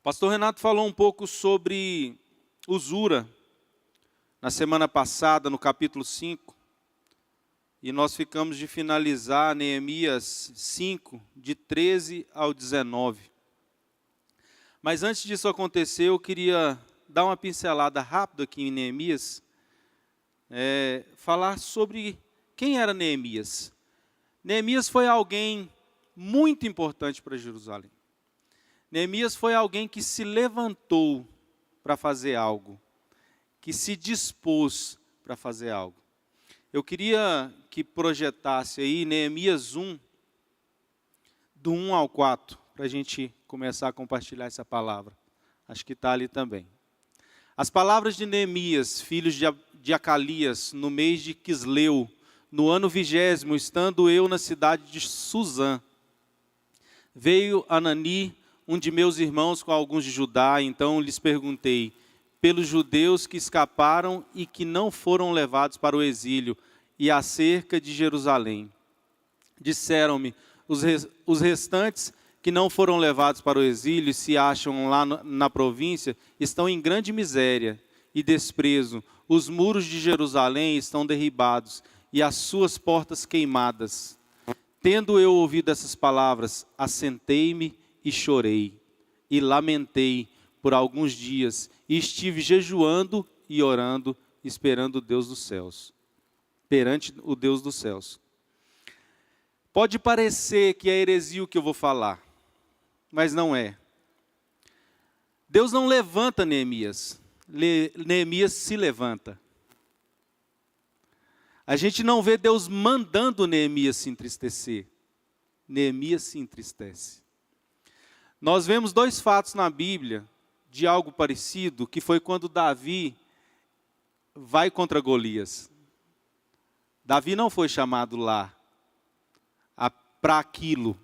Pastor Renato falou um pouco sobre usura na semana passada, no capítulo 5, e nós ficamos de finalizar Neemias 5, de 13 ao 19. Mas antes disso acontecer, eu queria dar uma pincelada rápida aqui em Neemias, falar sobre quem era Neemias. Neemias foi alguém muito importante para Jerusalém. Neemias foi alguém que se levantou para fazer algo, que se dispôs para fazer algo. Eu queria que projetasse aí Neemias 1, do 1 ao 4, para a gente começar a compartilhar essa palavra. Acho que está ali também. As palavras de Neemias, filho de Acalias, no mês de Quisleu, no ano 20º, estando eu na cidade de Suzã, veio Anani, um de meus irmãos, com alguns de Judá. Então lhes perguntei, pelos judeus que escaparam e que não foram levados para o exílio, e acerca de Jerusalém. Disseram-me, os restantes que não foram levados para o exílio e se acham lá na província, estão em grande miséria e desprezo. Os muros de Jerusalém estão derribados e as suas portas queimadas. Tendo eu ouvido essas palavras, assentei-me e chorei, e lamentei por alguns dias, e estive jejuando e orando, esperando o Deus dos céus, perante o Deus dos céus. Pode parecer que é heresia o que eu vou falar, mas não é. Deus não levanta Neemias, Neemias se levanta. A gente não vê Deus mandando Neemias se entristecer, Neemias se entristece. Nós vemos dois fatos na Bíblia de algo parecido, que foi quando Davi vai contra Golias. Davi não foi chamado lá para aquilo.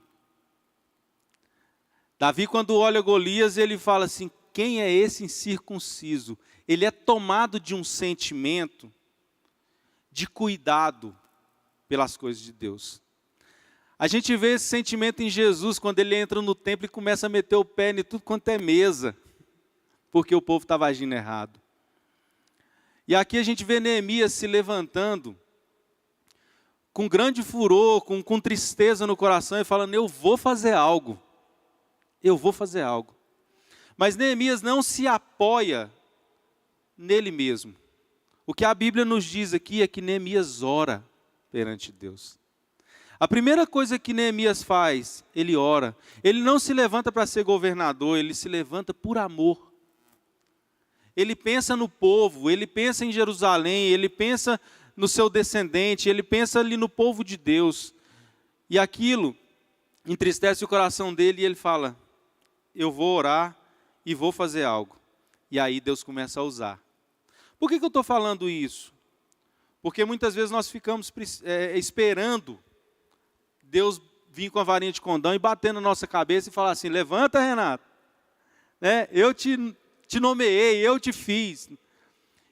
Davi, quando olha Golias, ele fala assim, quem é esse incircunciso? Ele é tomado de um sentimento de cuidado pelas coisas de Deus. A gente vê esse sentimento em Jesus, quando ele entra no templo e começa a meter o pé em tudo quanto é mesa, porque o povo estava agindo errado. E aqui a gente vê Neemias se levantando, com grande furor, com tristeza no coração, e falando, eu vou fazer algo. Eu vou fazer algo. Mas Neemias não se apoia nele mesmo. O que a Bíblia nos diz aqui é que Neemias ora perante Deus. A primeira coisa que Neemias faz, ele ora. Ele não se levanta para ser governador, ele se levanta por amor. Ele pensa no povo, ele pensa em Jerusalém, ele pensa no seu descendente, ele pensa ali no povo de Deus. E aquilo entristece o coração dele e ele fala, eu vou orar e vou fazer algo. E aí Deus começa a usar. Por que eu estou falando isso? Porque muitas vezes nós ficamos esperando Deus vir com a varinha de condão e bater na nossa cabeça e falar assim, levanta, Renato. Eu te nomeei, eu te fiz.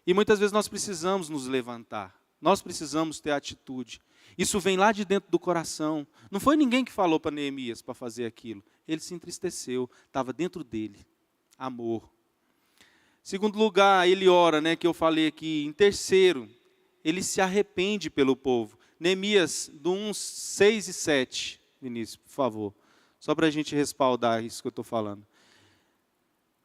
E muitas vezes nós precisamos nos levantar. Nós precisamos ter atitude. Isso vem lá de dentro do coração. Não foi ninguém que falou para Neemias para fazer aquilo. Ele se entristeceu, estava dentro dele. Amor. Segundo lugar, ele ora, que eu falei aqui. Em terceiro, ele se arrepende pelo povo. Neemias, do 1, 6 e 7. Vinícius, por favor. Só para a gente respaldar isso que eu estou falando.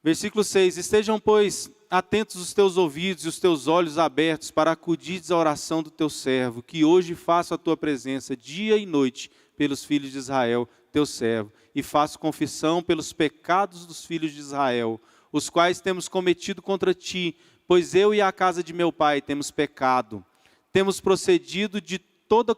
Versículo 6. Estejam, pois, atentos os teus ouvidos e os teus olhos abertos para acudirdes à oração do teu servo, que hoje faço a tua presença dia e noite pelos filhos de Israel, teu servo, e faço confissão pelos pecados dos filhos de Israel, os quais temos cometido contra ti, pois eu e a casa de meu pai temos pecado. Temos procedido de todo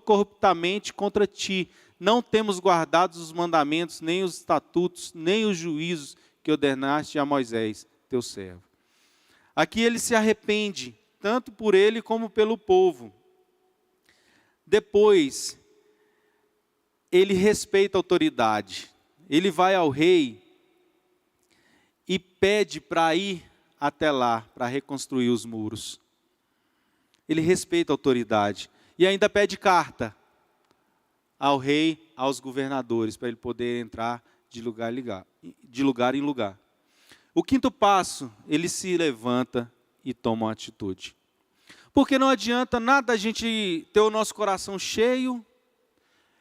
corruptamente contra ti. Não temos guardado os mandamentos, nem os estatutos, nem os juízos que ordenaste a Moisés, teu servo. Aqui ele se arrepende, tanto por ele como pelo povo. Depois, ele respeita a autoridade. Ele vai ao rei e pede para ir até lá, para reconstruir os muros. Ele respeita a autoridade. E ainda pede carta ao rei, aos governadores, para ele poder entrar de lugar em lugar. O quinto passo, ele se levanta e toma uma atitude. Porque não adianta nada a gente ter o nosso coração cheio,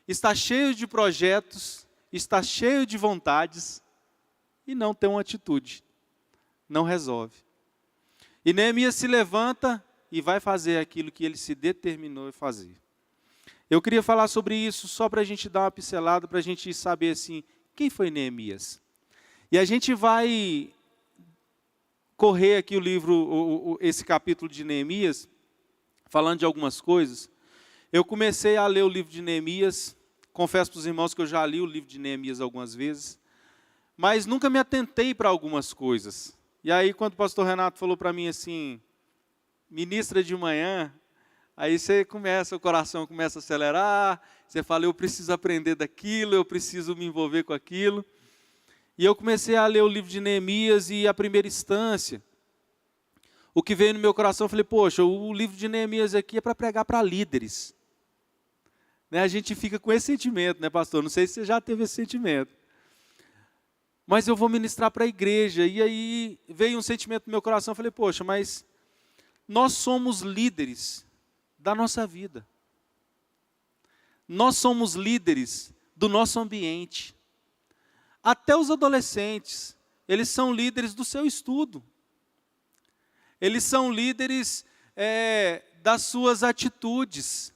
estar cheio de projetos, estar cheio de vontades e não ter uma atitude. Não resolve. E Neemias se levanta e vai fazer aquilo que ele se determinou a fazer. Eu queria falar sobre isso só para a gente dar uma pincelada, para a gente saber assim, quem foi Neemias? E a gente vai correr aqui o livro, esse capítulo de Neemias, falando de algumas coisas. Eu comecei a ler o livro de Neemias, confesso para os irmãos que eu já li o livro de Neemias algumas vezes, mas nunca me atentei para algumas coisas. E aí quando o pastor Renato falou para mim assim, ministra de manhã, aí o coração começa a acelerar, você fala, eu preciso aprender daquilo, eu preciso me envolver com aquilo. E eu comecei a ler o livro de Neemias e a primeira instância, o que veio no meu coração, eu falei, poxa, o livro de Neemias aqui é para pregar para líderes. Né, a gente fica com esse sentimento, né, pastor? Não sei se você já teve esse sentimento. Mas eu vou ministrar para a igreja. E aí veio um sentimento no meu coração, eu falei, poxa, mas nós somos líderes da nossa vida. Nós somos líderes do nosso ambiente. Até os adolescentes, eles são líderes do seu estudo. Eles são líderes das suas atitudes.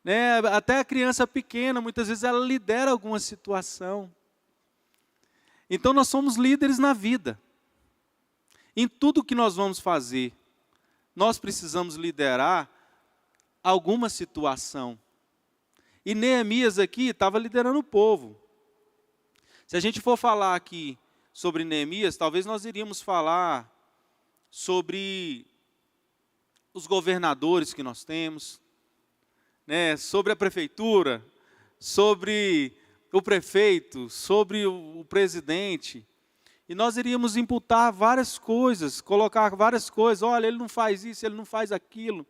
Né? Até a criança pequena, muitas vezes ela lidera alguma situação. Então nós somos líderes na vida. Em tudo que nós vamos fazer, nós precisamos liderar alguma situação. E Neemias aqui estava liderando o povo. Se a gente for falar aqui sobre Neemias, talvez nós iríamos falar sobre os governadores que nós temos, né, sobre a prefeitura, sobre o prefeito, sobre o presidente. E nós iríamos imputar várias coisas, colocar várias coisas. Olha, ele não faz isso, ele não faz aquilo.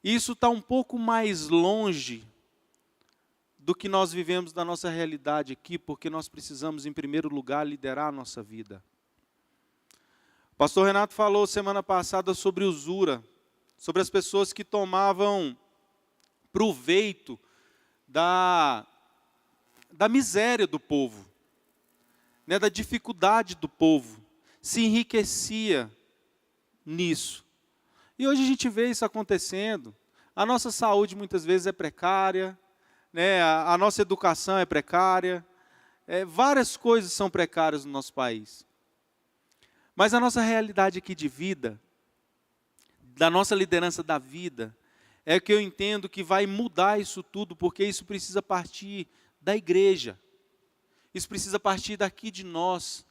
Isso está um pouco mais longe do que nós vivemos da nossa realidade aqui, porque nós precisamos, em primeiro lugar, liderar a nossa vida. O pastor Renato falou semana passada sobre usura, sobre as pessoas que tomavam proveito da miséria do povo, né, da dificuldade do povo, se enriquecia nisso. E hoje a gente vê isso acontecendo. A nossa saúde muitas vezes é precária, né, a nossa educação é precária, várias coisas são precárias no nosso país. Mas a nossa realidade aqui de vida, da nossa liderança da vida, é que eu entendo que vai mudar isso tudo, porque isso precisa partir da igreja. Isso precisa partir daqui de nós,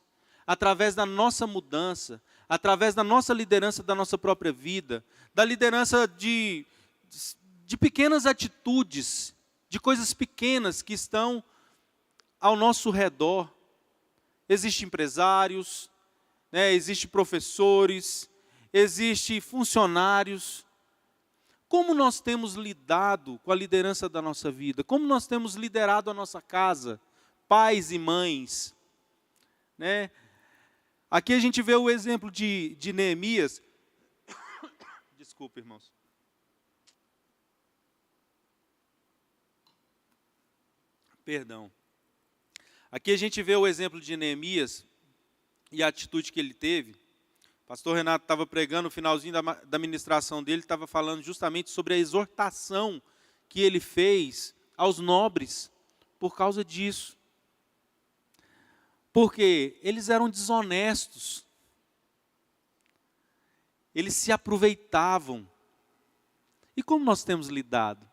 através da nossa mudança, através da nossa liderança da nossa própria vida, da liderança de pequenas atitudes, de coisas pequenas que estão ao nosso redor. Existem empresários, né, existem professores, existem funcionários. Como nós temos lidado com a liderança da nossa vida? Como nós temos liderado a nossa casa? Pais e mães. Né? Aqui a gente vê o exemplo de Neemias. Desculpa, irmãos. Perdão. Aqui a gente vê o exemplo de Neemias e a atitude que ele teve. O pastor Renato estava pregando, no finalzinho da ministração dele, estava falando justamente sobre a exortação que ele fez aos nobres por causa disso. Porque eles eram desonestos. Eles se aproveitavam. E como nós temos lidado?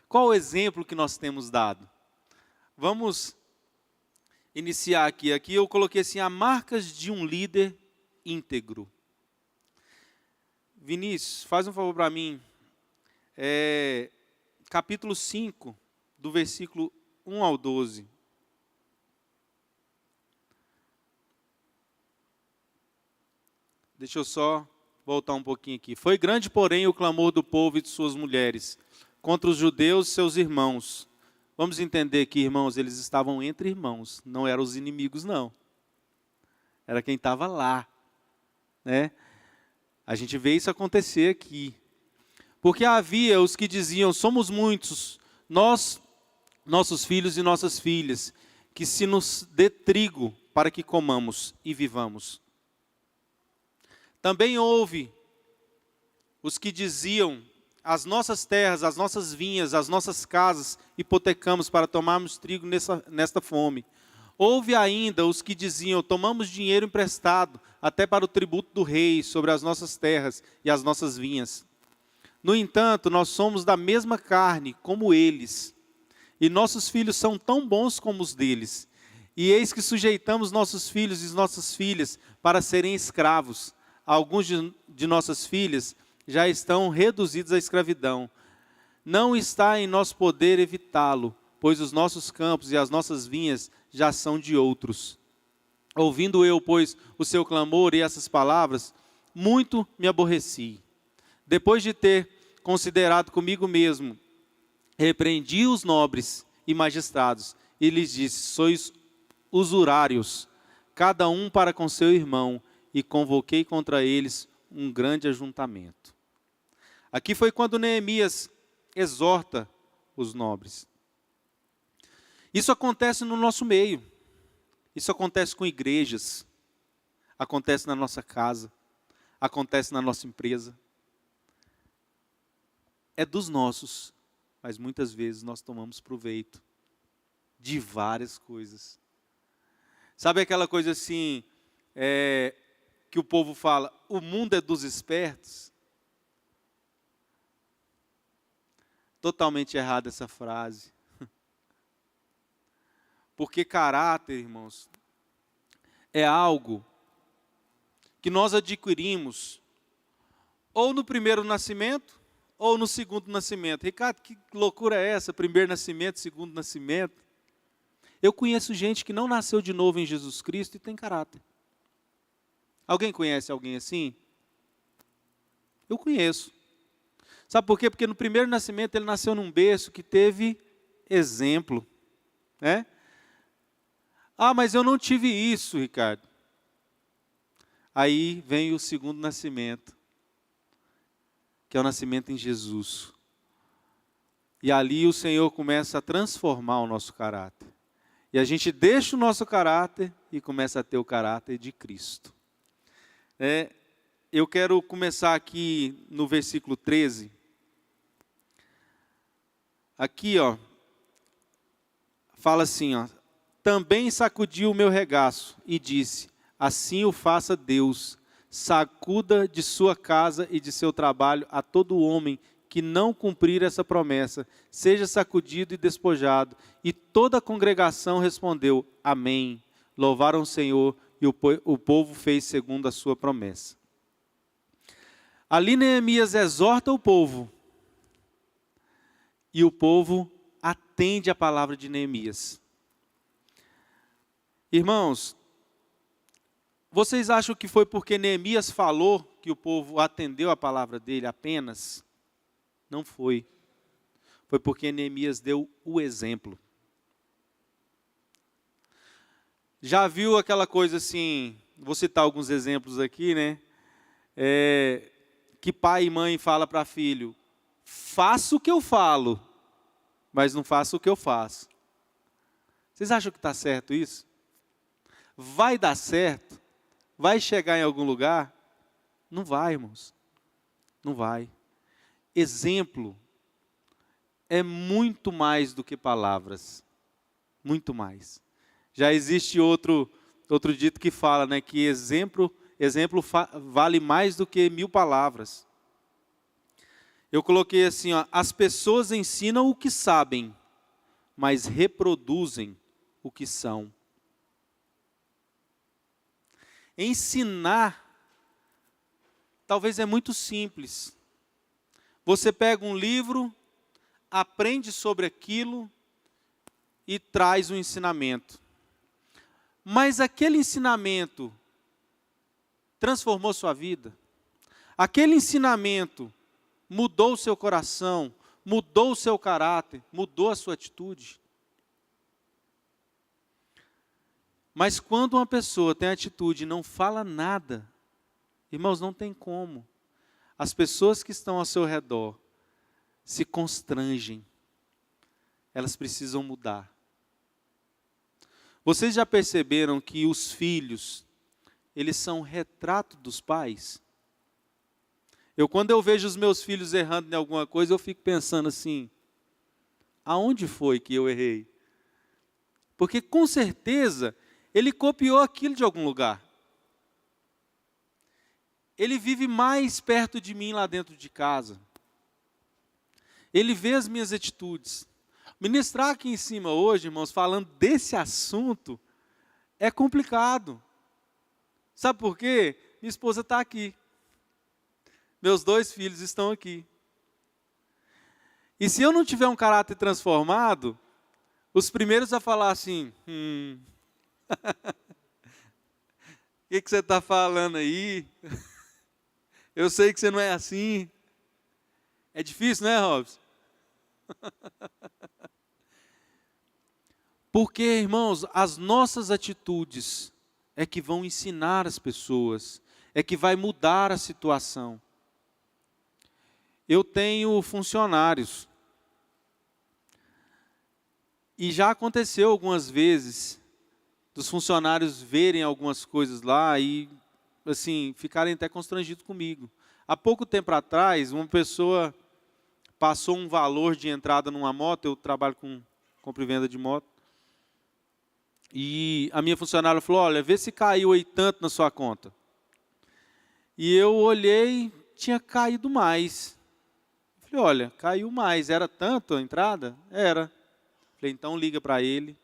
Qual o exemplo que nós temos dado? Vamos iniciar aqui. Aqui eu coloquei assim, as marcas de um líder íntegro. Vinícius, faz um favor para mim. Capítulo 5, do versículo 1 ao 12. Deixa eu só voltar um pouquinho aqui. Foi grande, porém, o clamor do povo e de suas mulheres contra os judeus, seus irmãos, Vamos entender que, irmãos, eles estavam entre irmãos, não eram os inimigos, não. Era quem estava lá, né? A gente vê isso acontecer aqui. Porque havia os que diziam, somos muitos, nós, nossos filhos e nossas filhas, que se nos dê trigo para que comamos e vivamos. Também houve os que diziam, as nossas terras, as nossas vinhas, as nossas casas hipotecamos para tomarmos trigo nesta fome. Houve ainda os que diziam, tomamos dinheiro emprestado até para o tributo do rei sobre as nossas terras e as nossas vinhas. No entanto, nós somos da mesma carne como eles, e nossos filhos são tão bons como os deles. E eis que sujeitamos nossos filhos e nossas filhas para serem escravos. Alguns de nossas filhas já estão reduzidos à escravidão. Não está em nosso poder evitá-lo, pois os nossos campos e as nossas vinhas já são de outros. Ouvindo eu, pois, o seu clamor e essas palavras, muito me aborreci. Depois de ter considerado comigo mesmo, repreendi os nobres e magistrados, e lhes disse, sois usurários, cada um para com seu irmão, e convoquei contra eles um grande ajuntamento. Aqui foi quando Neemias exorta os nobres. Isso acontece no nosso meio, isso acontece com igrejas, acontece na nossa casa, acontece na nossa empresa. É dos nossos, mas muitas vezes nós tomamos proveito de várias coisas. Sabe aquela coisa assim, que o povo fala, o mundo é dos espertos? Totalmente errada essa frase. Porque caráter, irmãos, é algo que nós adquirimos ou no primeiro nascimento, ou no segundo nascimento. Ricardo, que loucura é essa? Primeiro nascimento, segundo nascimento. Eu conheço gente que não nasceu de novo em Jesus Cristo e tem caráter. Alguém conhece alguém assim? Eu conheço. Sabe por quê? Porque no primeiro nascimento ele nasceu num berço que teve exemplo, né? Ah, mas eu não tive isso, Ricardo. Aí vem o segundo nascimento, que é o nascimento em Jesus. E ali o Senhor começa a transformar o nosso caráter. E a gente deixa o nosso caráter e começa a ter o caráter de Cristo. Eu quero começar aqui no versículo 13. Aqui, ó, fala assim, ó, também sacudiu o meu regaço e disse, assim o faça Deus, sacuda de sua casa e de seu trabalho a todo homem que não cumprir essa promessa, seja sacudido e despojado. E toda a congregação respondeu, amém. Louvaram o Senhor e o povo fez segundo a sua promessa. Ali Neemias exorta o povo e o povo atende a palavra de Neemias. Irmãos, vocês acham que foi porque Neemias falou que o povo atendeu a palavra dele apenas? Não foi. Foi porque Neemias deu o exemplo. Já viu aquela coisa assim, vou citar alguns exemplos aqui, né? Que pai e mãe fala para filho, faça o que eu falo, mas não faça o que eu faço. Vocês acham que está certo isso? Vai dar certo? Vai chegar em algum lugar? Não vai, irmãos. Não vai. Exemplo é muito mais do que palavras. Muito mais. Já existe outro dito que fala, né, que exemplo vale mais do que 1000 palavras. Eu coloquei assim, ó, as pessoas ensinam o que sabem, mas reproduzem o que são. Ensinar, talvez é muito simples. Você pega um livro, aprende sobre aquilo e traz um ensinamento. Mas aquele ensinamento transformou sua vida? Aquele ensinamento mudou o seu coração, mudou o seu caráter, mudou a sua atitude? Mas quando uma pessoa tem atitude e não fala nada, irmãos, não tem como. As pessoas que estão ao seu redor se constrangem. Elas precisam mudar. Vocês já perceberam que os filhos, eles são retrato dos pais? Quando eu vejo os meus filhos errando em alguma coisa, eu fico pensando assim, aonde foi que eu errei? Porque com certeza, ele copiou aquilo de algum lugar. Ele vive mais perto de mim lá dentro de casa. Ele vê as minhas atitudes. Ministrar aqui em cima hoje, irmãos, falando desse assunto, é complicado. Sabe por quê? Minha esposa está aqui. Meus 2 filhos estão aqui. E se eu não tiver um caráter transformado, os primeiros a falar assim, o que você está falando aí? Eu sei que você não é assim. É difícil, né, Robson? Porque, irmãos, as nossas atitudes é que vão ensinar as pessoas, é que vai mudar a situação. Eu tenho funcionários. E já aconteceu algumas vezes dos funcionários verem algumas coisas lá e, assim, ficarem até constrangidos comigo. Há pouco tempo atrás, uma pessoa passou um valor de entrada numa moto, eu trabalho com compra e venda de moto, e a minha funcionária falou, olha, vê se caiu aí tanto na sua conta. E eu olhei, tinha caído mais. Falei, olha, caiu mais, era tanto a entrada? Era. Falei, então liga para ele,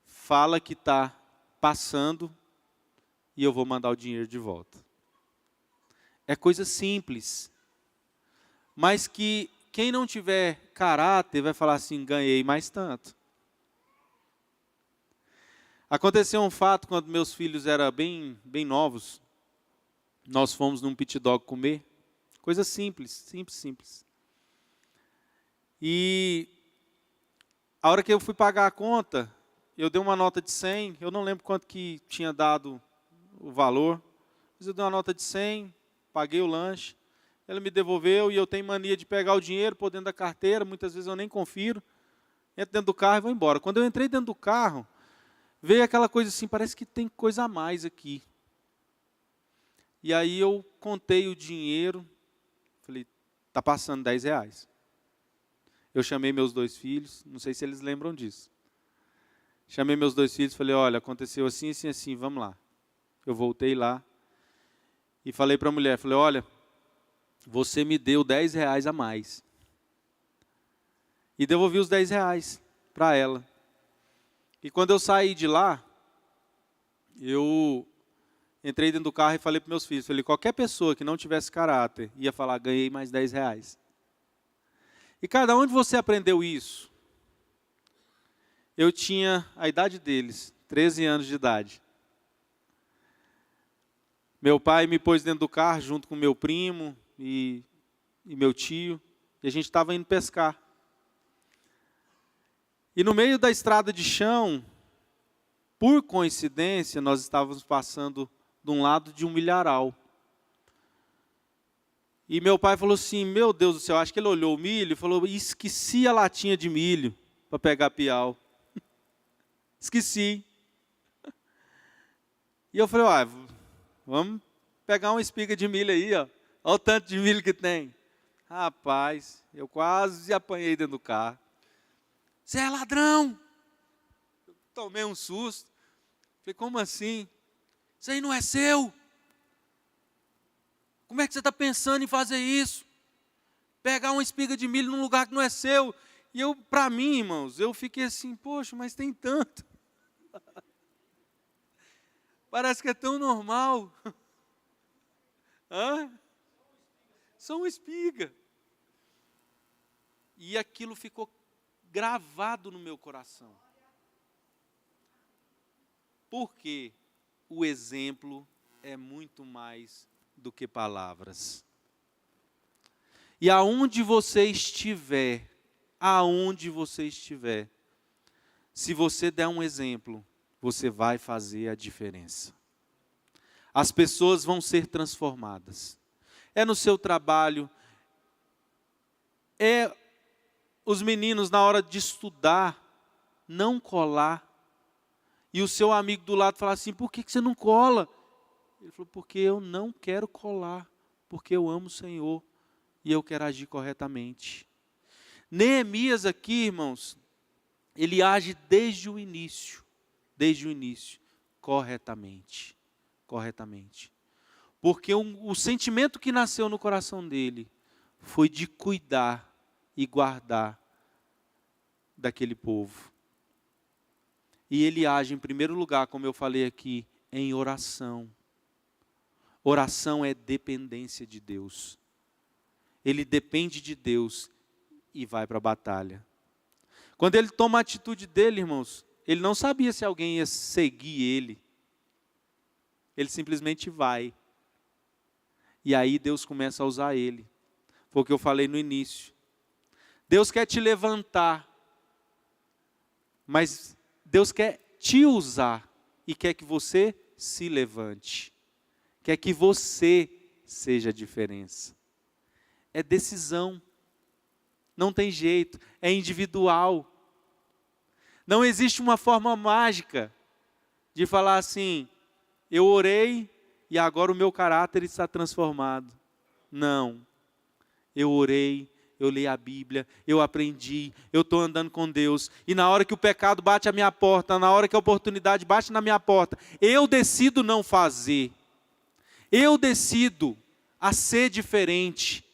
fala que está passando e eu vou mandar o dinheiro de volta. É coisa simples, mas que quem não tiver caráter vai falar assim, ganhei mais tanto. Aconteceu um fato quando meus filhos eram bem novos, nós fomos num pit dog comer, coisa simples. E a hora que eu fui pagar a conta, eu dei uma nota de 100, eu não lembro quanto que tinha dado o valor, mas eu dei uma nota de 100, paguei o lanche, ela me devolveu e eu tenho mania de pegar o dinheiro, pôr dentro da carteira, muitas vezes eu nem confiro, entro dentro do carro e vou embora. Quando eu entrei dentro do carro, veio aquela coisa assim, parece que tem coisa a mais aqui. E aí eu contei o dinheiro, falei, está passando R$10. Eu chamei meus 2 filhos, não sei se eles lembram disso. Chamei meus 2 filhos, falei, olha, aconteceu assim, assim, assim, vamos lá. Eu voltei lá e falei para a mulher, falei, olha, você me deu R$10 a mais. E devolvi os R$10 para ela. E quando eu saí de lá, eu entrei dentro do carro e falei para meus filhos, falei, qualquer pessoa que não tivesse caráter ia falar, ganhei mais R$10. E cada um de você aprendeu isso? Eu tinha a idade deles, 13 anos de idade. Meu pai me pôs dentro do carro junto com meu primo e meu tio, e a gente estava indo pescar. E no meio da estrada de chão, por coincidência, nós estávamos passando de um lado de um milharal. E meu pai falou assim, meu Deus do céu, acho que ele olhou o milho e falou, esqueci a latinha de milho para pegar piau. Esqueci. E eu falei, vamos pegar uma espiga de milho aí, ó. Olha o tanto de milho que tem. Rapaz, eu quase apanhei dentro do carro. Você é ladrão! Eu tomei um susto. Falei, como assim? Isso aí não é seu? Como é que você está pensando em fazer isso? Pegar uma espiga de milho num lugar que não é seu. E eu, para mim, irmãos, eu fiquei assim, poxa, mas tem tanto. Parece que é tão normal. Só uma espiga. E aquilo ficou gravado no meu coração. Porque o exemplo é muito mais do que palavras. E aonde você estiver, se você der um exemplo, você vai fazer a diferença. As pessoas vão ser transformadas. É no seu trabalho, é os meninos na hora de estudar, não colar. E o seu amigo do lado falar assim, por que você não cola? Ele falou, porque eu não quero colar, porque eu amo o Senhor e eu quero agir corretamente. Neemias aqui, irmãos, ele age desde o início, corretamente. Porque o sentimento que nasceu no coração dele foi de cuidar e guardar daquele povo. E ele age em primeiro lugar, como eu falei aqui, em oração. Oração é dependência de Deus. Ele depende de Deus e vai para a batalha. Quando ele toma a atitude dele, irmãos, ele não sabia se alguém ia seguir ele. Ele simplesmente vai. E aí Deus começa a usar ele. Foi o que eu falei no início. Deus quer te levantar, mas Deus quer te usar e quer que você se levante. Quer que você seja a diferença. É decisão. Não tem jeito, é individual. Não existe uma forma mágica de falar assim, eu orei e agora o meu caráter está transformado. Não. Eu orei, eu li a Bíblia, eu aprendi, eu estou andando com Deus. E na hora que o pecado bate à minha porta, na hora que a oportunidade bate na minha porta, eu decido não fazer. Eu decido a ser diferente.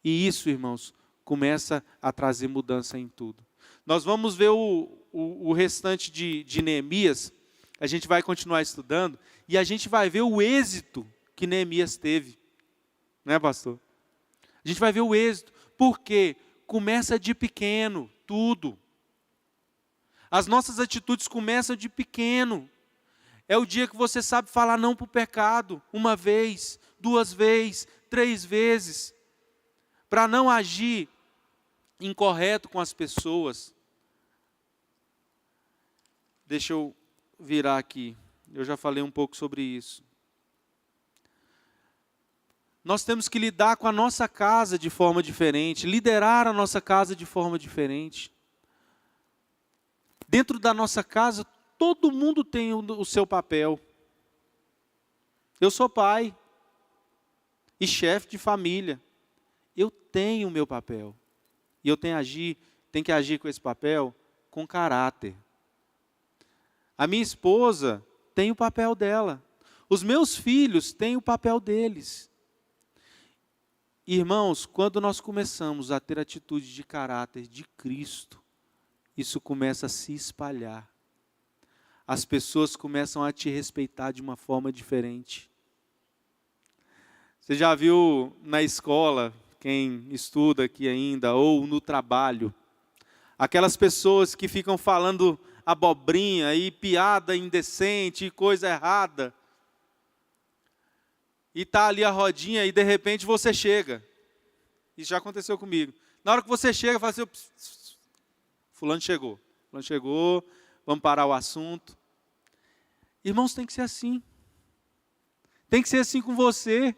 E isso, irmãos, começa a trazer mudança em tudo. Nós vamos ver o restante de Neemias, a gente vai continuar estudando, e a gente vai ver o êxito que Neemias teve. Né, pastor? A gente vai ver o êxito, porque começa de pequeno, tudo. As nossas atitudes começam de pequeno. É o dia que você sabe falar não para o pecado, 1 vez, 2 vezes, 3 vezes, para não agir incorreto com as pessoas. Deixa eu virar aqui, eu já falei um pouco sobre isso. Nós temos que lidar com a nossa casa de forma diferente, liderar a nossa casa de forma diferente. Dentro da nossa casa, todo mundo tem o seu papel. Eu sou pai e chefe de família. Eu tenho o meu papel. E eu tenho que agir com esse papel com caráter. A minha esposa tem o papel dela. Os meus filhos têm o papel deles. Irmãos, quando nós começamos a ter atitude de caráter de Cristo, isso começa a se espalhar. As pessoas começam a te respeitar de uma forma diferente. Você já viu na escola, quem estuda aqui ainda, ou no trabalho, aquelas pessoas que ficam falando abobrinha e piada indecente e coisa errada. E está ali a rodinha e de repente você chega. Isso já aconteceu comigo. Na hora que você chega, fala assim, fulano chegou, vamos parar o assunto. Irmãos, tem que ser assim. Tem que ser assim com você.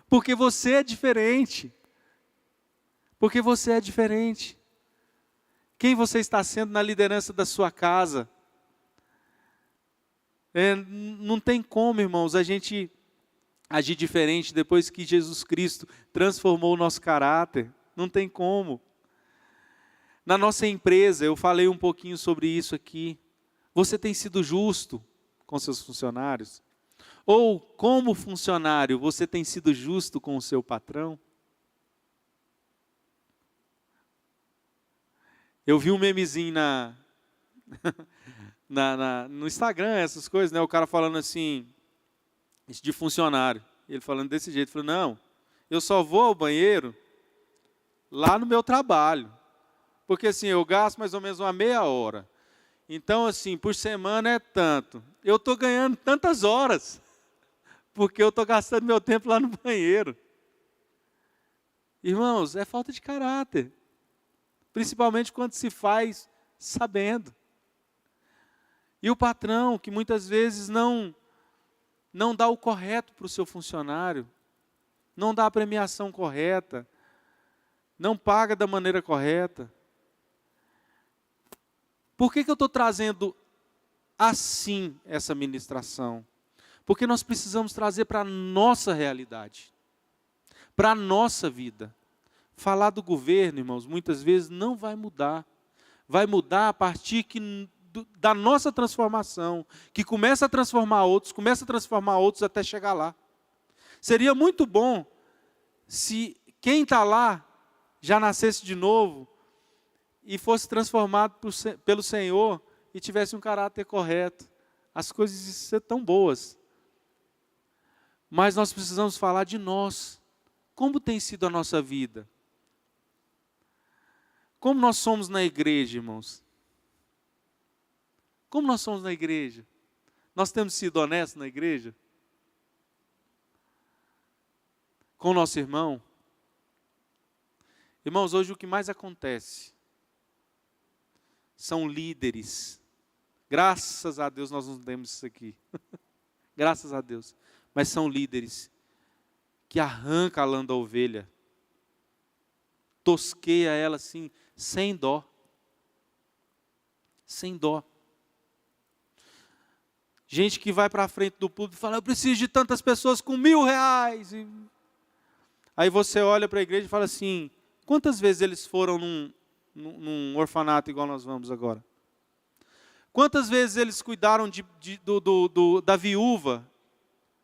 Porque você é diferente. Porque você é diferente. Quem você está sendo na liderança da sua casa? Não tem como, irmãos, a gente agir diferente depois que Jesus Cristo transformou o nosso caráter. Não tem como. Na nossa empresa, eu falei um pouquinho sobre isso aqui. Você tem sido justo com seus funcionários? Ou, como funcionário, você tem sido justo com o seu patrão? Eu vi um memezinho no Instagram, essas coisas, né? O cara falando assim, de funcionário. Ele falando desse jeito, falou, não, eu só vou ao banheiro lá no meu trabalho. Porque assim, eu gasto mais ou menos uma meia hora. Então assim, por semana é tanto. Eu estou ganhando tantas horas, porque eu estou gastando meu tempo lá no banheiro. Irmãos, é falta de caráter. Principalmente quando se faz sabendo. E o patrão que muitas vezes não dá o correto para o seu funcionário, não dá a premiação correta, não paga da maneira correta. Por que eu estou trazendo assim essa ministração? Porque nós precisamos trazer para a nossa realidade, para a nossa vida. Falar do governo, irmãos, muitas vezes não vai mudar. Vai mudar a partir da nossa transformação, que começa a transformar outros até chegar lá. Seria muito bom se quem está lá já nascesse de novo e fosse transformado pelo Senhor e tivesse um caráter correto. As coisas iam ser tão boas. Mas nós precisamos falar de nós. Como tem sido a nossa vida? Como nós somos na igreja, irmãos? Como nós somos na igreja? Nós temos sido honestos na igreja? Com o nosso irmão? Irmãos, hoje o que mais acontece são líderes. Graças a Deus nós não temos isso aqui. Graças a Deus. Mas são líderes que arrancam a lã da ovelha, tosqueia ela assim, sem dó. Sem dó. Gente que vai para a frente do púlpito e fala, eu preciso de tantas pessoas com R$1.000. Aí você olha para a igreja e fala assim, quantas vezes eles foram num orfanato igual nós vamos agora? Quantas vezes eles cuidaram da viúva,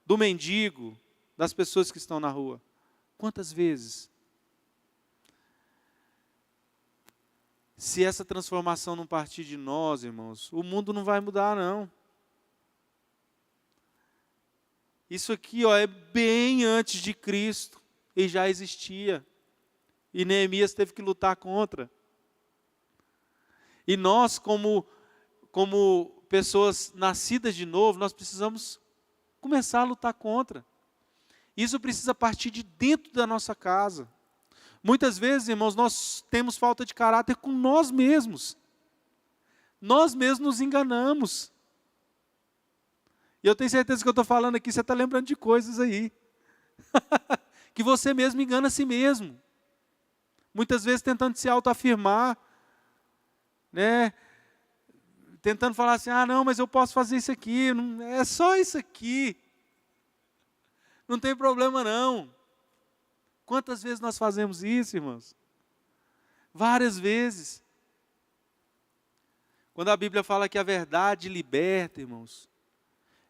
do mendigo, das pessoas que estão na rua? Quantas vezes? Se essa transformação não partir de nós, irmãos, o mundo não vai mudar, não. Isso aqui é bem antes de Cristo, e já existia. E Neemias teve que lutar contra. E nós, como pessoas nascidas de novo, nós precisamos começar a lutar contra. Isso precisa partir de dentro da nossa casa. Muitas vezes, irmãos, nós temos falta de caráter com nós mesmos. Nós mesmos nos enganamos. E eu tenho certeza que eu estou falando aqui, você está lembrando de coisas aí. Que você mesmo engana a si mesmo. Muitas vezes tentando se autoafirmar, né? Tentando falar assim, não, mas eu posso fazer isso aqui, não, é só isso aqui. Não tem problema não. Quantas vezes nós fazemos isso, irmãos? Várias vezes. Quando a Bíblia fala que a verdade liberta, irmãos,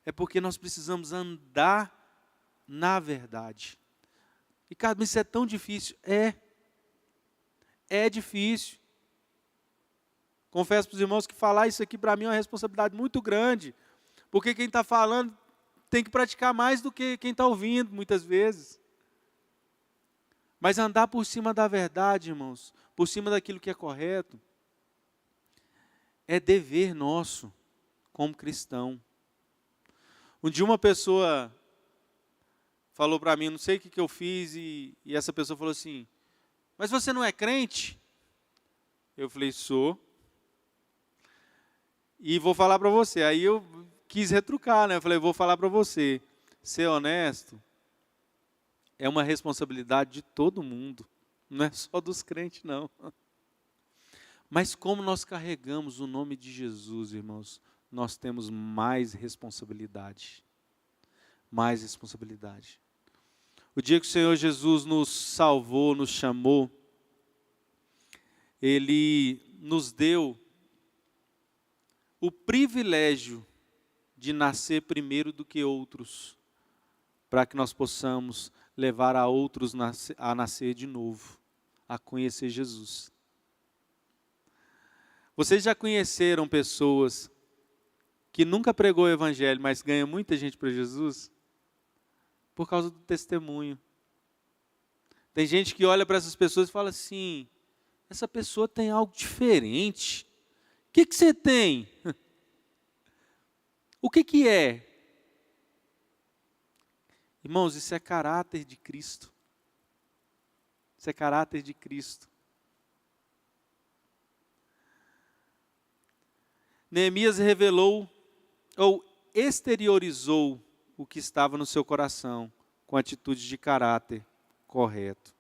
é porque nós precisamos andar na verdade. E, cara, isso é tão difícil. É difícil. Confesso para os irmãos que falar isso aqui para mim é uma responsabilidade muito grande. Porque quem está falando tem que praticar mais do que quem está ouvindo, muitas vezes. Mas andar por cima da verdade, irmãos, por cima daquilo que é correto, é dever nosso, como cristão. Um dia uma pessoa falou para mim, não sei o que eu fiz, e essa pessoa falou assim, mas você não é crente? Eu falei, sou. E vou falar para você. Aí eu quis retrucar, né? Eu falei, vou falar para você. Ser honesto é uma responsabilidade de todo mundo. Não é só dos crentes, não. Mas como nós carregamos o nome de Jesus, irmãos, nós temos mais responsabilidade. Mais responsabilidade. O dia que o Senhor Jesus nos salvou, nos chamou, Ele nos deu o privilégio de nascer primeiro do que outros, para que nós possamos levar a outros a nascer de novo, a conhecer Jesus. Vocês já conheceram pessoas que nunca pregou o evangelho, mas ganham muita gente para Jesus? Por causa do testemunho. Tem gente que olha para essas pessoas e fala assim, essa pessoa tem algo diferente. O que você tem? O que é? Irmãos, isso é caráter de Cristo. Isso é caráter de Cristo. Neemias revelou ou exteriorizou o que estava no seu coração com atitude de caráter correto.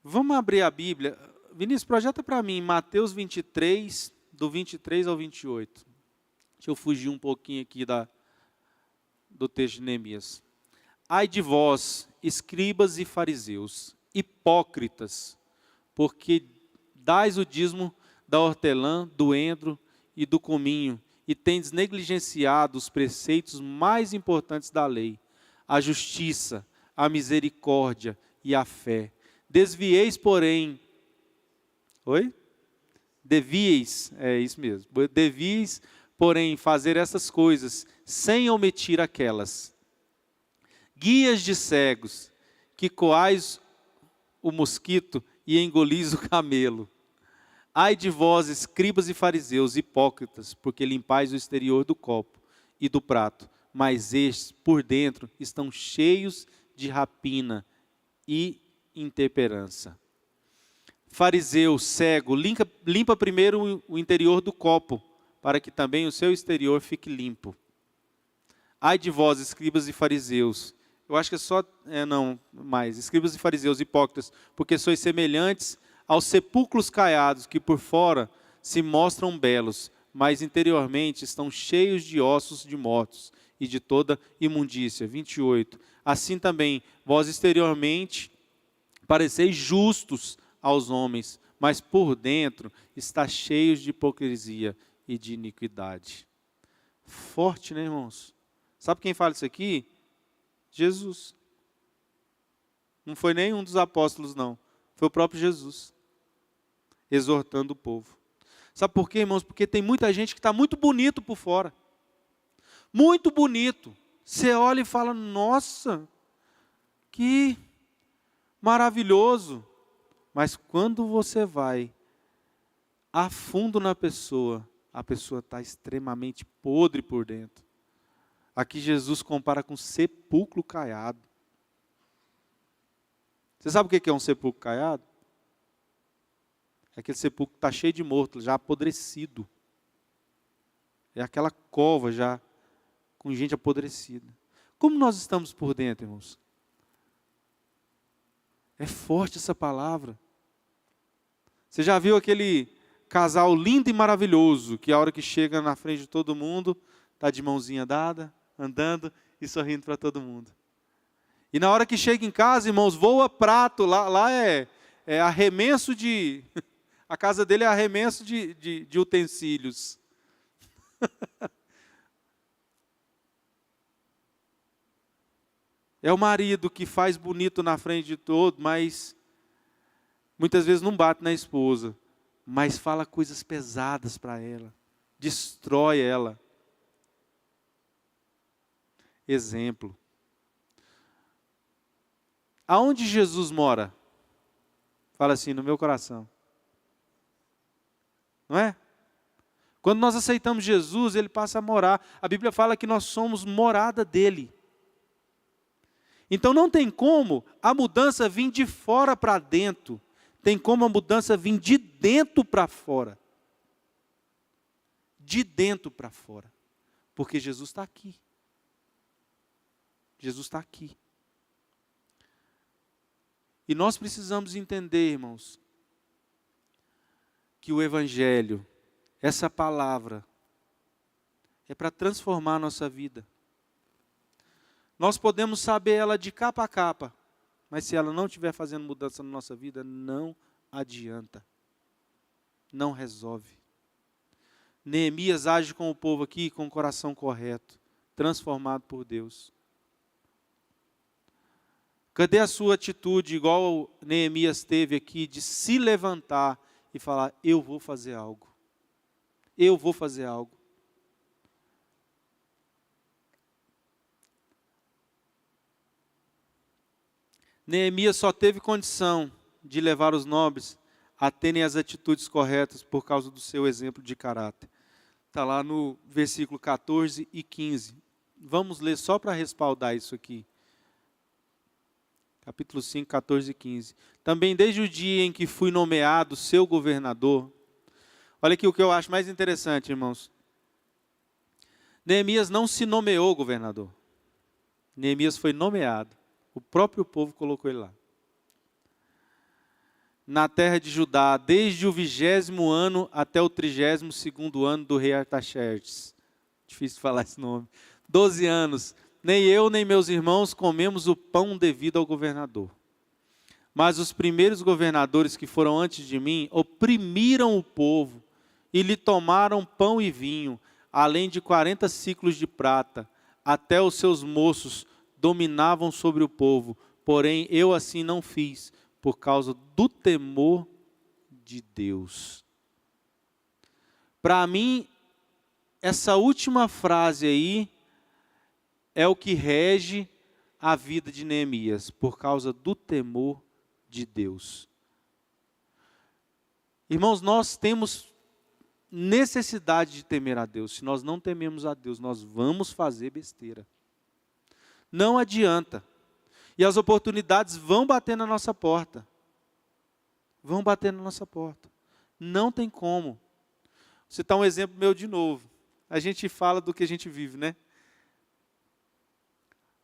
Vamos abrir a Bíblia. Vinícius, projeta para mim Mateus 23, do 23 ao 28. Deixa eu fugir um pouquinho aqui do texto de Neemias. Ai de vós, escribas e fariseus, hipócritas, porque dais o dízimo da hortelã, do endro e do cominho, e tendes negligenciado os preceitos mais importantes da lei, a justiça, a misericórdia e a fé. Desvieis, porém... Oi? Devieis, é isso mesmo. Devieis, porém, fazer essas coisas, sem omitir aquelas. Guias de cegos, que coais o mosquito e engolis o camelo. Ai de vós, escribas e fariseus, hipócritas, porque limpais o exterior do copo e do prato, mas estes, por dentro, estão cheios de rapina e intemperança. Fariseu, cego, limpa primeiro o interior do copo, para que também o seu exterior fique limpo. Ai de vós, escribas e fariseus, eu acho que é só, escribas e fariseus, hipócritas, porque sois semelhantes aos sepulcros caiados, que por fora se mostram belos, mas interiormente estão cheios de ossos de mortos e de toda imundícia. 28. Assim também, vós exteriormente pareceis justos aos homens, mas por dentro está cheios de hipocrisia e de iniquidade. Forte, né, irmãos? Sabe quem fala isso aqui? Jesus. Não foi nenhum dos apóstolos, não. Foi o próprio Jesus, exortando o povo. Sabe por quê, irmãos? Porque tem muita gente que está muito bonito por fora. Muito bonito. Você olha e fala, nossa, que maravilhoso. Mas quando você vai a fundo na pessoa, a pessoa está extremamente podre por dentro. Aqui Jesus compara com sepulcro caiado. Você sabe o que é um sepulcro caiado? É aquele sepulcro que está cheio de morto, já apodrecido. É aquela cova já com gente apodrecida. Como nós estamos por dentro, irmãos? É forte essa palavra. Você já viu aquele casal lindo e maravilhoso, que a hora que chega na frente de todo mundo, está de mãozinha dada, andando e sorrindo para todo mundo. E na hora que chega em casa, irmãos, voa prato, lá é arremesso de... A casa dele é arremesso de utensílios. É o marido que faz bonito na frente de todo, mas muitas vezes não bate na esposa, mas fala coisas pesadas para ela, destrói ela. Exemplo. Aonde Jesus mora? Fala assim, no meu coração. Não é? Quando nós aceitamos Jesus, Ele passa a morar. A Bíblia fala que nós somos morada dEle. Então não tem como a mudança vir de fora para dentro. Tem como a mudança vir de dentro para fora. De dentro para fora. Porque Jesus está aqui. Jesus está aqui. E nós precisamos entender, irmãos, que o Evangelho, essa palavra, é para transformar a nossa vida. Nós podemos saber ela de capa a capa, mas se ela não estiver fazendo mudança na nossa vida, não adianta. Não resolve. Neemias age com o povo aqui com o coração correto, transformado por Deus. Cadê a sua atitude, igual Neemias teve aqui, de se levantar e falar, eu vou fazer algo. Eu vou fazer algo. Neemias só teve condição de levar os nobres a terem as atitudes corretas por causa do seu exemplo de caráter. Está lá no versículo 14 e 15. Vamos ler só para respaldar isso aqui. Capítulo 5, 14 e 15. Também desde o dia em que fui nomeado seu governador. Olha aqui o que eu acho mais interessante, irmãos. Neemias não se nomeou governador. Neemias foi nomeado. O próprio povo colocou ele lá. Na terra de Judá, desde o 20º ano até o 32º ano do rei Artaxerxes. Difícil falar esse nome. 12 anos. Nem eu, nem meus irmãos comemos o pão devido ao governador. Mas os primeiros governadores que foram antes de mim oprimiram o povo e lhe tomaram pão e vinho, além de 40 ciclos de prata. Até os seus moços dominavam sobre o povo. Porém, eu assim não fiz, por causa do temor de Deus. Para mim, essa última frase aí é o que rege a vida de Neemias, por causa do temor de Deus. Irmãos, nós temos necessidade de temer a Deus. Se nós não tememos a Deus, nós vamos fazer besteira. Não adianta. E as oportunidades vão bater na nossa porta. Vão bater na nossa porta. Não tem como. Vou citar um exemplo meu de novo. A gente fala do que a gente vive, né?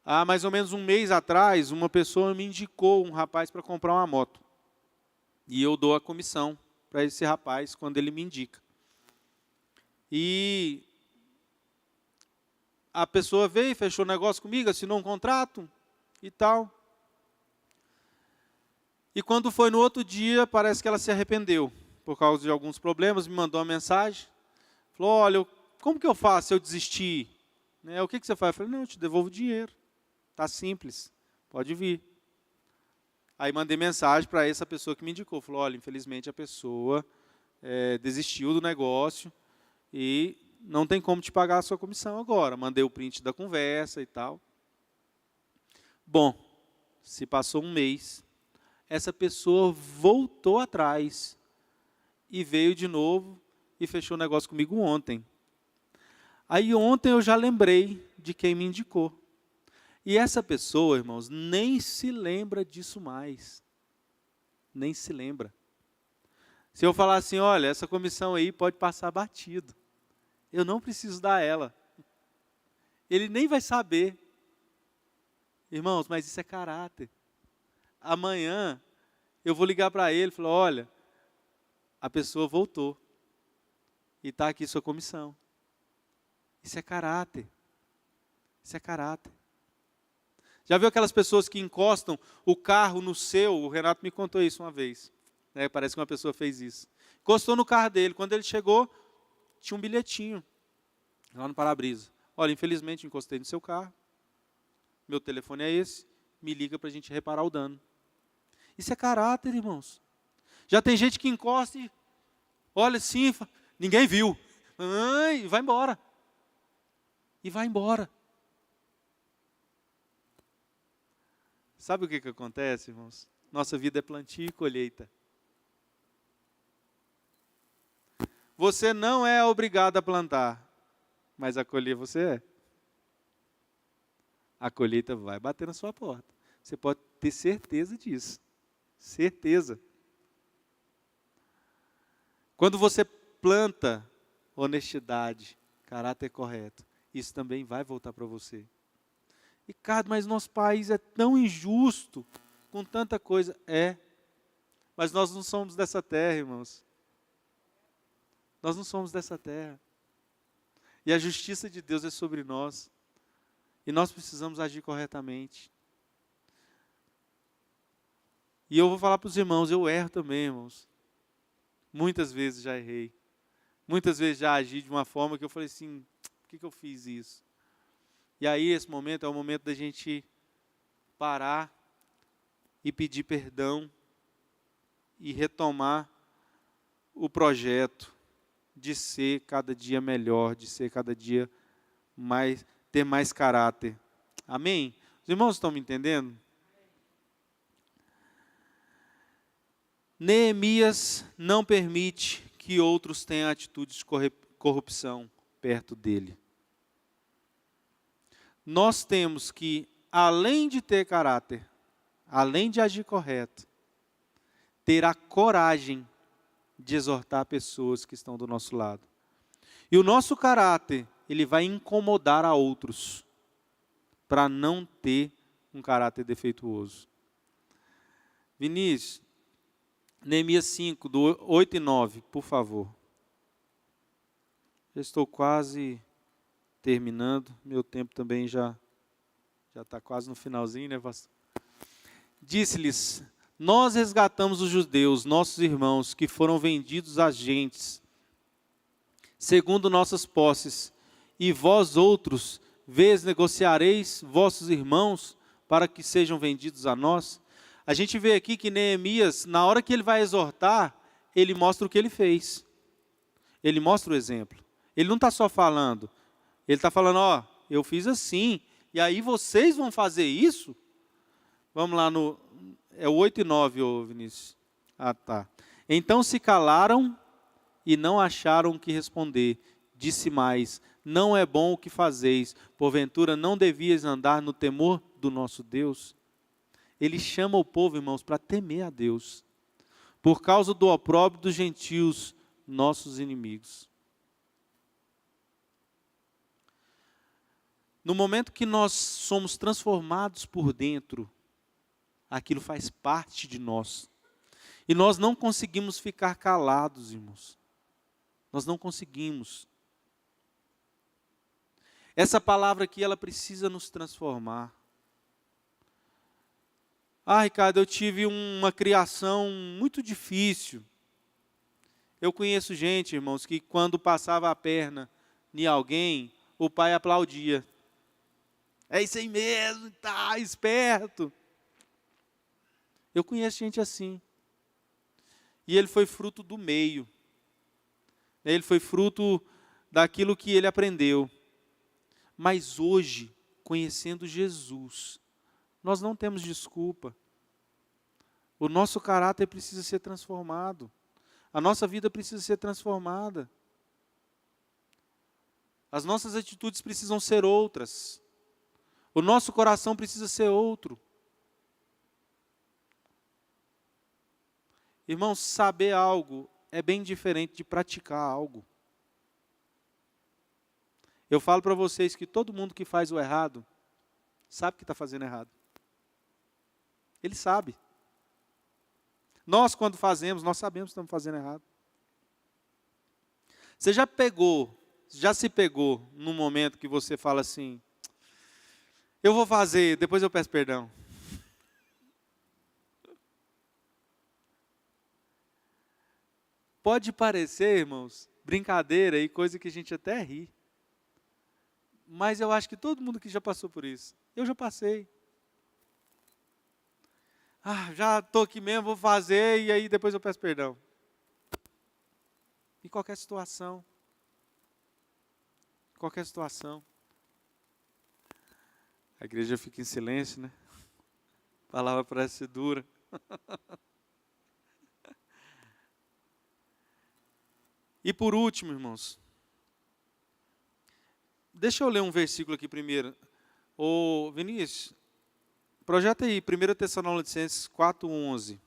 Há mais ou menos um mês atrás, uma pessoa me indicou um rapaz para comprar uma moto. E eu dou a comissão para esse rapaz quando ele me indica. E a pessoa veio, fechou o negócio comigo, assinou um contrato e tal. E quando foi no outro dia, parece que ela se arrependeu, por causa de alguns problemas, me mandou uma mensagem. Falou, olha, como que eu faço se eu desistir? Né, o que você faz? Eu falei, não, eu te devolvo o dinheiro. Está simples, pode vir. Aí mandei mensagem para essa pessoa que me indicou. Falou, olha, infelizmente a pessoa desistiu do negócio e não tem como te pagar a sua comissão agora. Mandei o print da conversa e tal. Bom, se passou um mês, essa pessoa voltou atrás e veio de novo e fechou o negócio comigo ontem. Aí ontem eu já lembrei de quem me indicou. E essa pessoa, irmãos, nem se lembra disso mais. Nem se lembra. Se eu falar assim, olha, essa comissão aí pode passar batido. Eu não preciso dar ela. Ele nem vai saber. Irmãos, mas isso é caráter. Amanhã eu vou ligar para ele e falar, olha, a pessoa voltou. E está aqui sua comissão. Isso é caráter. Isso é caráter. Já viu aquelas pessoas que encostam o carro no seu? O Renato me contou isso uma vez. Né? Parece que uma pessoa fez isso. Encostou no carro dele. Quando ele chegou, tinha um bilhetinho lá no para-brisa. Olha, infelizmente encostei no seu carro. Meu telefone é esse. Me liga para a gente reparar o dano. Isso é caráter, irmãos. Já tem gente que encosta e olha assim, ninguém viu. E vai embora. E vai embora. Sabe o que acontece, irmãos? Nossa vida é plantio e colheita. Você não é obrigado a plantar, mas a colher você é. A colheita vai bater na sua porta. Você pode ter certeza disso. Certeza. Quando você planta honestidade, caráter correto, isso também vai voltar para você. Ricardo, mas nosso país é tão injusto, com tanta coisa. É, mas nós não somos dessa terra, irmãos. Nós não somos dessa terra. E a justiça de Deus é sobre nós. E nós precisamos agir corretamente. E eu vou falar para os irmãos, eu erro também, irmãos. Muitas vezes já errei. Muitas vezes já agi de uma forma que eu falei assim, por que eu fiz isso? E aí esse momento é o momento da gente parar e pedir perdão e retomar o projeto de ser cada dia melhor, de ser cada dia mais, ter mais caráter. Amém? Os irmãos estão me entendendo? Neemias não permite que outros tenham atitudes de corrupção perto dele. Nós temos que, além de ter caráter, além de agir correto, ter a coragem de exortar pessoas que estão do nosso lado. E o nosso caráter, ele vai incomodar a outros para não ter um caráter defeituoso. Vinícius, Neemias 5, do 8 e 9, por favor. Já estou quase terminando, meu tempo também já está quase no finalzinho, né, pastor? Disse-lhes: nós resgatamos os judeus, nossos irmãos, que foram vendidos às gentes, segundo nossas posses, e vós outros, vês, negociareis vossos irmãos, para que sejam vendidos a nós? A gente vê aqui que Neemias, na hora que ele vai exortar, ele mostra o que ele fez. Ele mostra o exemplo. Ele não está só falando, ele está falando, ó, eu fiz assim, e aí vocês vão fazer isso? Vamos lá é o 8 e 9, ô Vinícius. Ah, tá. Então se calaram e não acharam o que responder. Disse mais: não é bom o que fazeis, porventura não devias andar no temor do nosso Deus? Ele chama o povo, irmãos, para temer a Deus, por causa do opróbrio dos gentios, nossos inimigos. No momento que nós somos transformados por dentro, aquilo faz parte de nós. E nós não conseguimos ficar calados, irmãos. Nós não conseguimos. Essa palavra aqui, ela precisa nos transformar. Ah, Ricardo, eu tive uma criação muito difícil. Eu conheço gente, irmãos, que quando passava a perna em alguém, o pai aplaudia. É isso aí mesmo, tá esperto. Eu conheço gente assim. E ele foi fruto do meio. Ele foi fruto daquilo que ele aprendeu. Mas hoje, conhecendo Jesus, nós não temos desculpa. O nosso caráter precisa ser transformado. A nossa vida precisa ser transformada. As nossas atitudes precisam ser outras. O nosso coração precisa ser outro. Irmãos, saber algo é bem diferente de praticar algo. Eu falo para vocês que todo mundo que faz o errado, sabe que está fazendo errado. Ele sabe. Nós, quando fazemos, nós sabemos que estamos fazendo errado. Você já se pegou num momento que você fala assim, eu vou fazer, depois eu peço perdão. Pode parecer, irmãos, brincadeira e coisa que a gente até ri. Mas eu acho que todo mundo que já passou por isso. Eu já passei. Ah, já estou aqui mesmo, vou fazer e aí depois eu peço perdão. Em qualquer situação. Qualquer situação. A igreja fica em silêncio, né? A palavra parece ser dura. E por último, irmãos, deixa eu ler um versículo aqui primeiro. Ô Vinícius, projeta aí, 1 Tessalonicenses 4:11.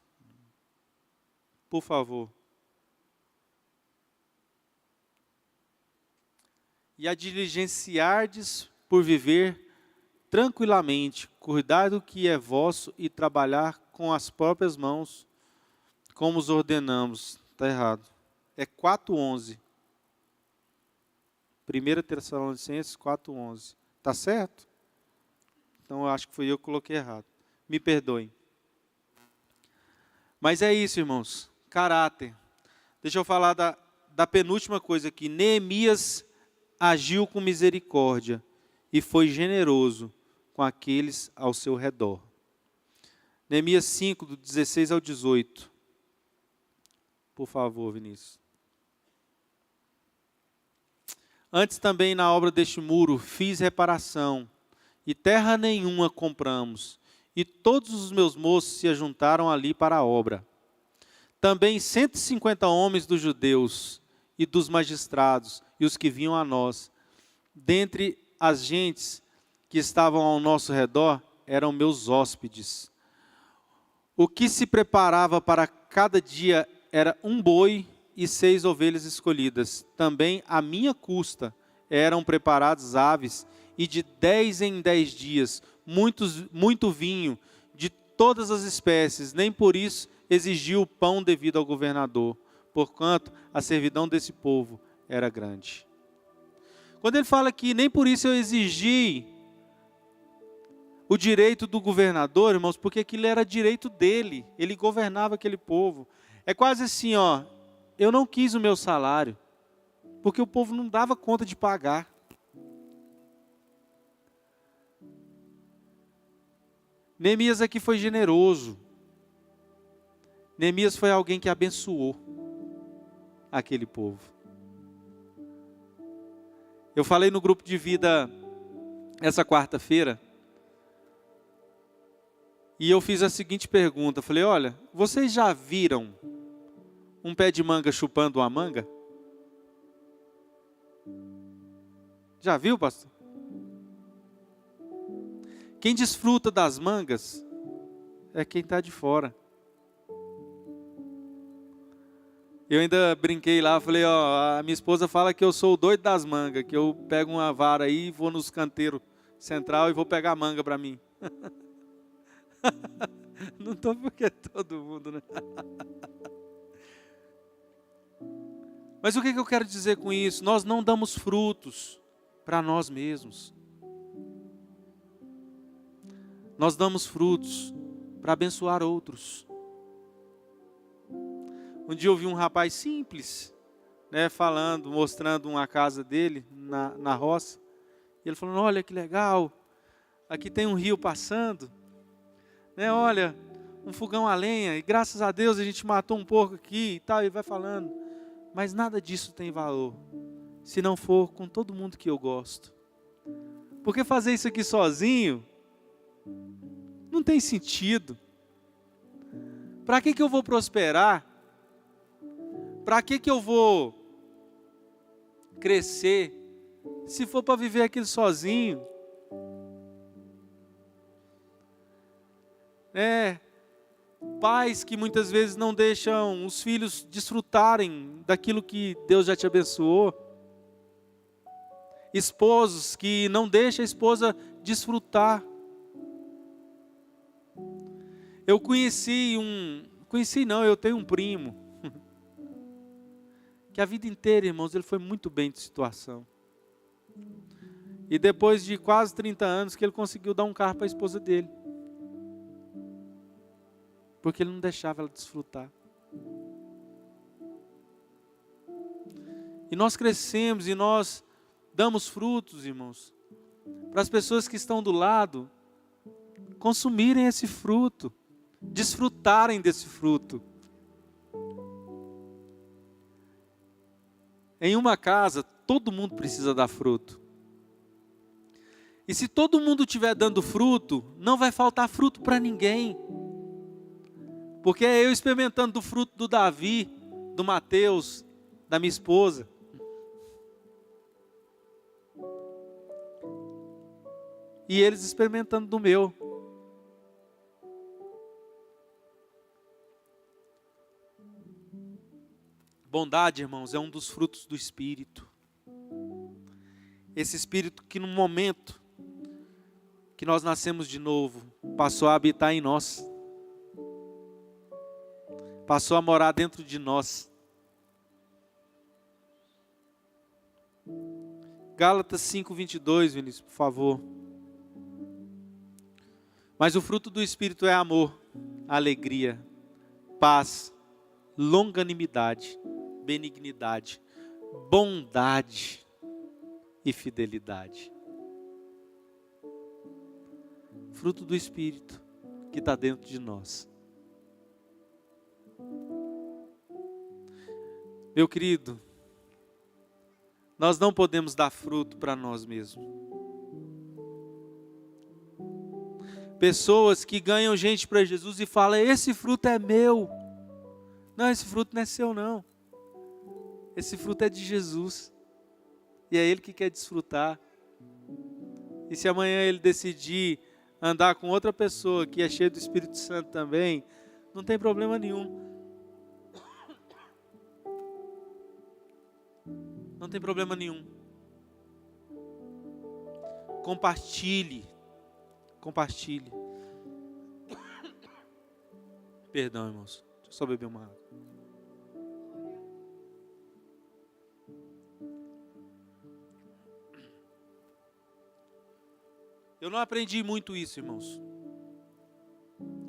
Por favor. E a diligenciardes por viver tranquilamente, cuidar do que é vosso e trabalhar com as próprias mãos, como os ordenamos. Está errado. É 4:11. 1 Tessalonicenses 4:11. Está certo? Então eu acho que foi eu que coloquei errado. Me perdoem. Mas é isso, irmãos. Caráter. Deixa eu falar da penúltima coisa aqui. Neemias agiu com misericórdia e foi generoso com aqueles ao seu redor. Neemias 5, do 16 ao 18. Por favor, Vinícius. Antes também na obra deste muro fiz reparação, e terra nenhuma compramos, e todos os meus moços se ajuntaram ali para a obra. Também 150 homens dos judeus e dos magistrados, e os que vinham a nós, dentre as gentes que estavam ao nosso redor, eram meus hóspedes. O que se preparava para cada dia era um boi e 6 ovelhas escolhidas. Também à minha custa eram preparadas aves, e de 10 em 10 dias, muito vinho, de todas as espécies, nem por isso exigiu o pão devido ao governador, porquanto a servidão desse povo era grande. Quando ele fala que nem por isso eu exigi o direito do governador, irmãos, porque aquilo era direito dele, ele governava aquele povo. É quase assim, ó, eu não quis o meu salário, porque o povo não dava conta de pagar. Neemias aqui foi generoso. Neemias foi alguém que abençoou aquele povo. Eu falei no grupo de vida essa quarta-feira, e eu fiz a seguinte pergunta, falei, olha, vocês já viram um pé de manga chupando uma manga? Já viu, pastor? Quem desfruta das mangas é quem está de fora. Eu ainda brinquei lá, falei, ó, a minha esposa fala que eu sou o doido das mangas, que eu pego uma vara aí, vou nos canteiros central e vou pegar manga para mim. Não estou porque é todo mundo, né? Mas o que eu quero dizer com isso? Nós não damos frutos para nós mesmos. Nós damos frutos para abençoar outros. Um dia eu vi um rapaz simples, né, falando, mostrando uma casa dele na roça. E ele falando, olha que legal, aqui tem um rio passando, né, olha, um fogão a lenha, e graças a Deus a gente matou um porco aqui e tal, e vai falando. Mas nada disso tem valor, se não for com todo mundo que eu gosto. Porque fazer isso aqui sozinho não tem sentido. Para que eu vou prosperar? Para que eu vou crescer se for para viver aquilo sozinho? Pais que muitas vezes não deixam os filhos desfrutarem daquilo que Deus já te abençoou. Esposos que não deixam a esposa desfrutar. Eu eu tenho um primo, que a vida inteira, irmãos, ele foi muito bem de situação. E depois de quase 30 anos que ele conseguiu dar um carro para a esposa dele. Porque ele não deixava ela desfrutar. E nós crescemos e nós damos frutos, irmãos, para as pessoas que estão do lado consumirem esse fruto, desfrutarem desse fruto. Em uma casa, todo mundo precisa dar fruto. E se todo mundo estiver dando fruto, não vai faltar fruto para ninguém. Porque é eu experimentando do fruto do Davi, do Mateus, da minha esposa. E eles experimentando do meu. Bondade, irmãos, é um dos frutos do Espírito. Esse Espírito que no momento que nós nascemos de novo, passou a habitar em nós. Passou a morar dentro de nós. Gálatas 5:22, Vinícius, por favor. Mas o fruto do Espírito é amor, alegria, paz, longanimidade, benignidade, bondade e fidelidade. Fruto do Espírito que está dentro de nós. Meu querido, nós não podemos dar fruto para nós mesmos. Pessoas que ganham gente para Jesus e falam, esse fruto é meu. Não, esse fruto não é seu não. Esse fruto é de Jesus. E é Ele que quer desfrutar. E se amanhã Ele decidir andar com outra pessoa que é cheia do Espírito Santo também, não tem problema nenhum. Não tem problema nenhum. Compartilhe. Perdão, irmãos. Deixa eu só beber uma água. Eu não aprendi muito isso, irmãos.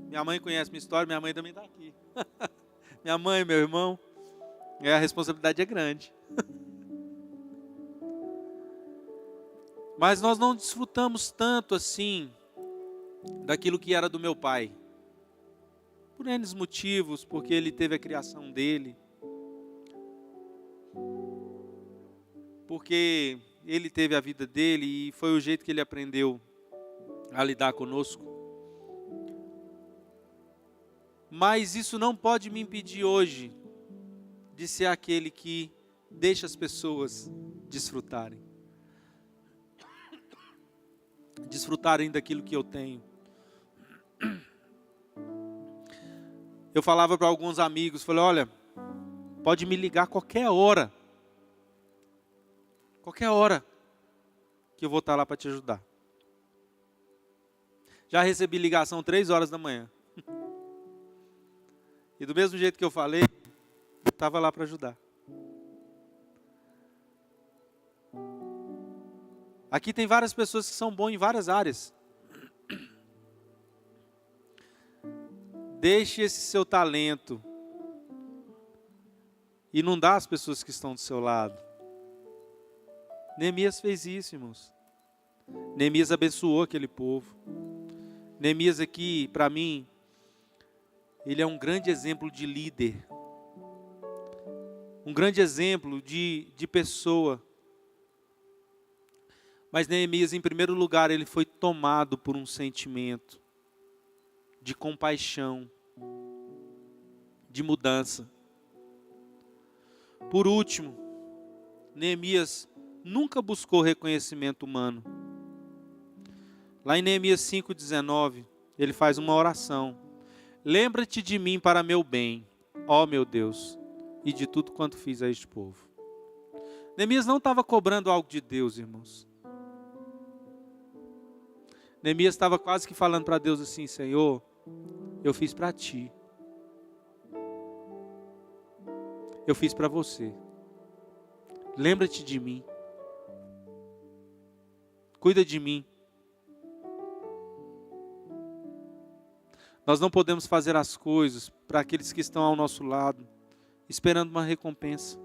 Minha mãe conhece minha história, minha mãe também está aqui. Minha mãe, meu irmão, a responsabilidade é grande. Mas nós não desfrutamos tanto assim daquilo que era do meu pai. Por N motivos, porque ele teve a criação dele. Porque ele teve a vida dele e foi o jeito que ele aprendeu a lidar conosco. Mas isso não pode me impedir hoje de ser aquele que deixa as pessoas desfrutarem. Desfrutarem daquilo que eu tenho. Eu falava para alguns amigos, falei, olha, pode me ligar qualquer hora que eu vou estar lá para te ajudar. Já recebi ligação 3 horas da manhã. E do mesmo jeito que eu falei, eu estava lá para ajudar. Aqui tem várias pessoas que são boas em várias áreas. Deixe esse seu talento inundar as pessoas que estão do seu lado. Neemias fez isso, irmãos. Neemias abençoou aquele povo. Neemias aqui, para mim, ele é um grande exemplo de líder. Um grande exemplo de pessoa. Mas Neemias, em primeiro lugar, ele foi tomado por um sentimento de compaixão, de mudança. Por último, Neemias nunca buscou reconhecimento humano. Lá em Neemias 5,19, ele faz uma oração. Lembra-te de mim para meu bem, ó meu Deus, e de tudo quanto fiz a este povo. Neemias não estava cobrando algo de Deus, irmãos. Neemias estava quase que falando para Deus assim, Senhor, eu fiz para ti. Eu fiz para você. Lembra-te de mim. Cuida de mim. Nós não podemos fazer as coisas para aqueles que estão ao nosso lado, esperando uma recompensa.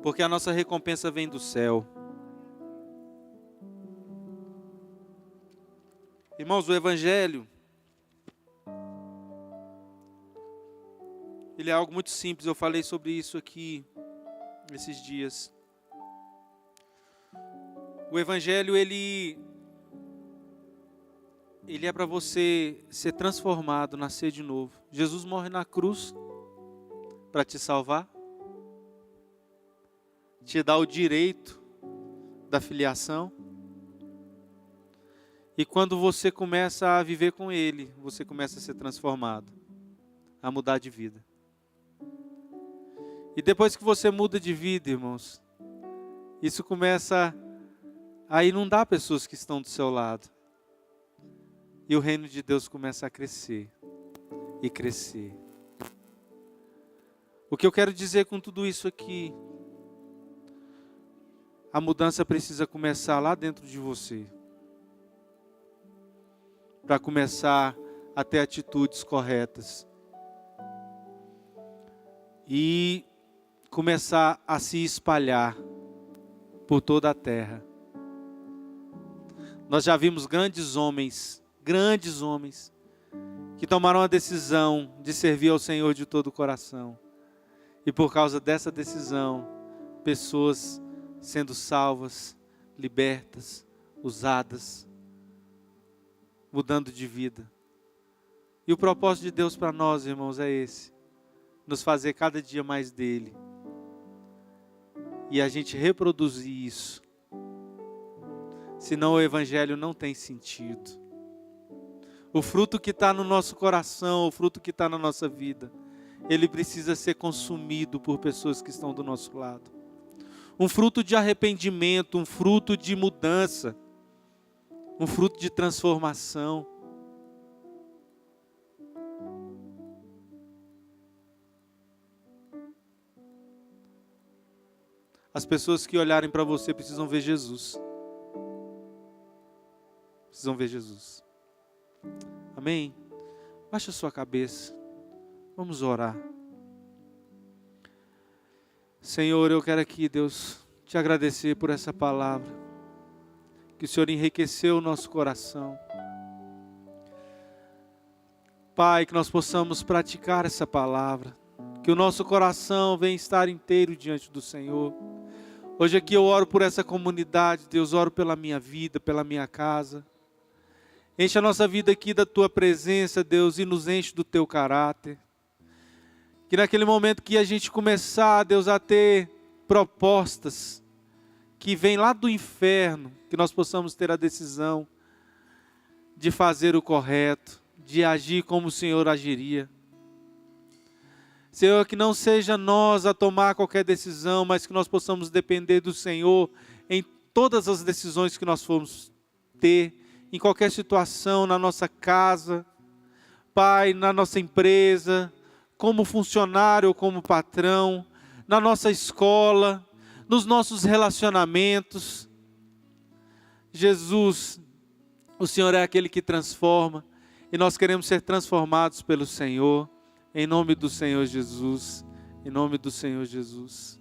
Porque a nossa recompensa vem do céu. Irmãos, o Evangelho, ele é algo muito simples. Eu falei sobre isso aqui esses dias. O Evangelho, ele é para você ser transformado, nascer de novo. Jesus morre na cruz para te salvar, te dar o direito da filiação. E quando você começa a viver com Ele, você começa a ser transformado, a mudar de vida. E depois que você muda de vida, irmãos, isso começa a inundar pessoas que estão do seu lado. E o reino de Deus começa a crescer e crescer. O que eu quero dizer com tudo isso aqui, a mudança precisa começar lá dentro de você. Para começar a ter atitudes corretas. E começar a se espalhar por toda a terra. Nós já vimos grandes homens, que tomaram a decisão de servir ao Senhor de todo o coração. E por causa dessa decisão, pessoas sendo salvas, libertas, usadas, mudando de vida. E o propósito de Deus para nós, irmãos, é esse. Nos fazer cada dia mais dele. E a gente reproduzir isso. Senão o Evangelho não tem sentido. O fruto que está no nosso coração, o fruto que está na nossa vida, ele precisa ser consumido por pessoas que estão do nosso lado. um fruto de arrependimento, um fruto de mudança, um fruto de transformação. As pessoas que olharem para você precisam ver Jesus. Precisam ver Jesus. Amém? Baixa a sua cabeça. Vamos orar. Senhor, eu quero aqui, Deus, te agradecer por essa palavra. Que o Senhor enriqueceu o nosso coração. Pai, que nós possamos praticar essa palavra. Que o nosso coração venha estar inteiro diante do Senhor. Hoje aqui eu oro por essa comunidade, Deus, oro pela minha vida, pela minha casa. Enche a nossa vida aqui da Tua presença, Deus, e nos enche do Teu caráter. Que naquele momento que a gente começar, Deus, a ter propostas que vêm lá do inferno, que nós possamos ter a decisão de fazer o correto, de agir como o Senhor agiria. Senhor, que não seja nós a tomar qualquer decisão, mas que nós possamos depender do Senhor em todas as decisões que nós formos ter, em qualquer situação, na nossa casa, Pai, na nossa empresa, como funcionário ou como patrão, na nossa escola, nos nossos relacionamentos. Jesus, o Senhor é aquele que transforma, e nós queremos ser transformados pelo Senhor. Em nome do Senhor Jesus, em nome do Senhor Jesus.